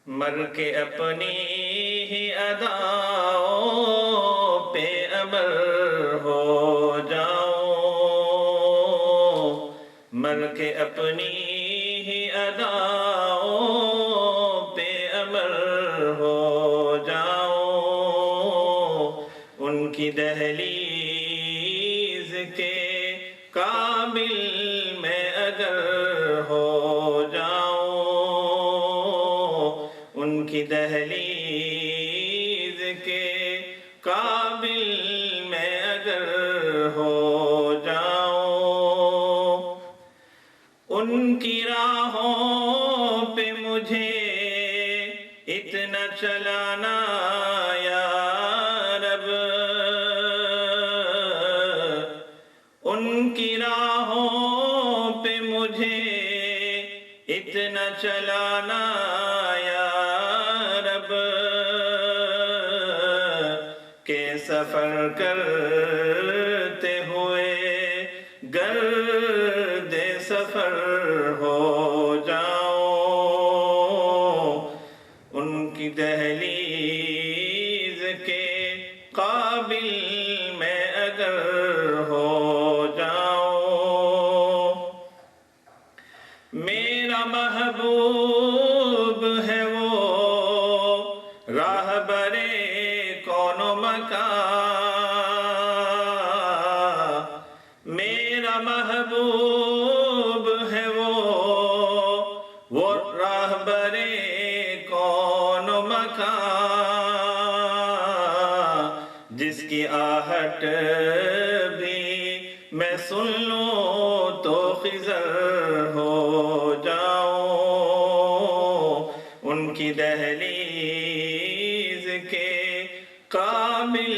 مر کے اپنی ہی اداؤں پہ امر ہو جاؤں، مر کے اپنی ہی اداؤں پہ امر ہو جاؤں، ان کی دہلیز کے قابل میں اگر ہو جاؤں، ان کی دہلیز کے قابل میں اگر ہو جاؤں، ان کی راہوں پہ مجھے اتنا چلانا یا رب، ان کی راہوں پہ مجھے اتنا چلانا یا رب، کہ سفر کرتے ہوئے گرد سفر ہو جاؤں، ان کی دہلیز کے قابل میں اگر ہو جاؤں، میرا محبوب ہے وہ راہبر کون و مکان، میرا محبوب ہے وہ راہبر کون و مکان، جس کی آہٹ بھی میں سن لوں تو خضر ہو جاؤں، ان کی دہلیز کے قابل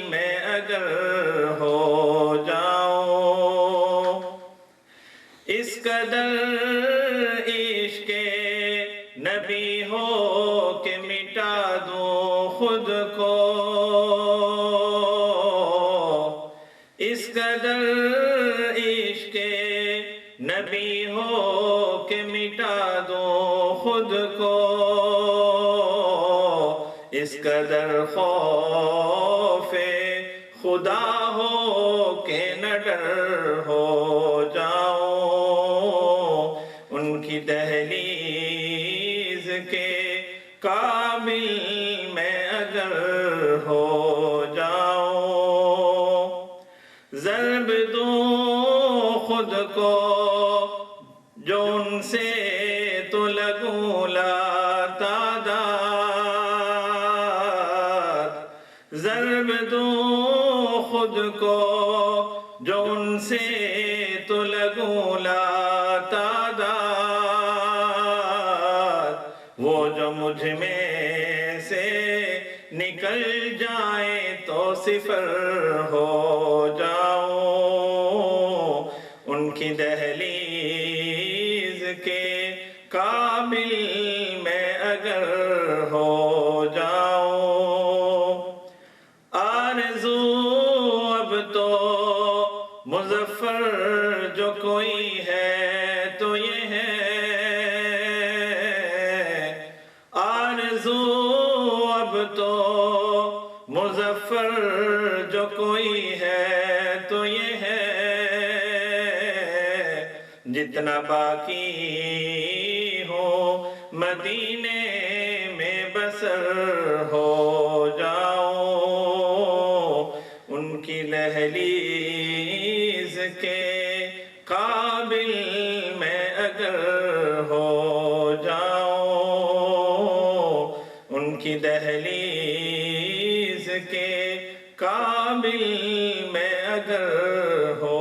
میں اگر ہو جاؤں، اس قدر عشق نبی ہو کہ مٹا دوں خود کو، اس قدر عشق نبی ہو کہ مٹا دوں خود کو، اس قدر خوف خدا ہو کہ نہ ڈر ہو جاؤں، ان کی دہلیز کے قابل میں اگر ہو جاؤں، ضرب دوں خود کو جو ان سے تو لگوں لاتعداد، ضرب دوں خود کو جو ان سے تو لگوں لاتعداد، وہ جو مجھ میں سے نکل جائیں تو صفر ہو جاؤں، ان کی دہلیز کے قابل میں اگر ہو جاؤں، آرزو اب تو مظفر جو کوئی ہے تو یہ ہے، آرزو اب تو مظفر جو کوئی ہے تو یہ ہے، جتنا باقی ہو مدینے میں بسر ہو جاؤں، ان کی دہلیز کے قابل میں اگر ہو جاؤں، ان کی دہلیز کے قابل میں اگر ہو